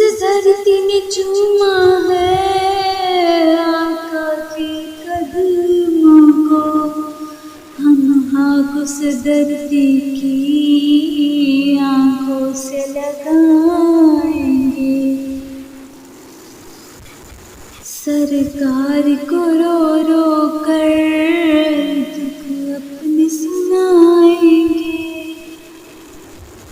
धरती ने चूमा है आका के कदमों को, हम हाथ उस धरती की आंखों से लगाएंगे। सरकार को रो रो कर दुख अपने सुनाएंगे।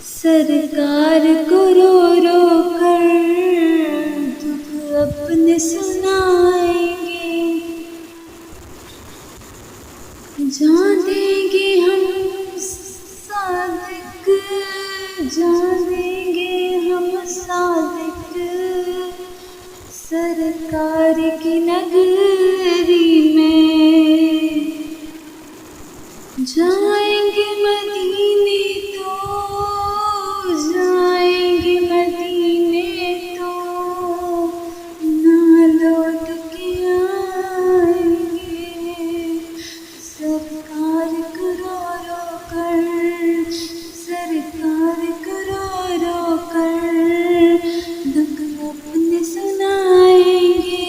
सरकार को रो रो कर दुख अपने सुनाएंगे। जान देंगे हम सादिक, जान देंगे हम सादिक, सरकार की नगरी में जाएंगे मदीने तो, जाएंगे मदीने तो ना लौट के आएंगे। सरकार को रो रो कर, सरकार को रो रो कर दुख अपने सुनाएंगे।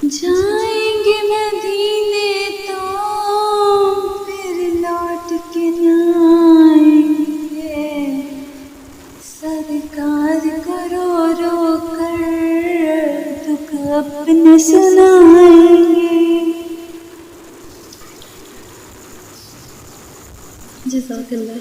जाएंगे मदीने तो फिर लौट के न आएंगे। सरकार को रो रो कर दुख अपने सुनाएंगे। जज़ाकल्लाह।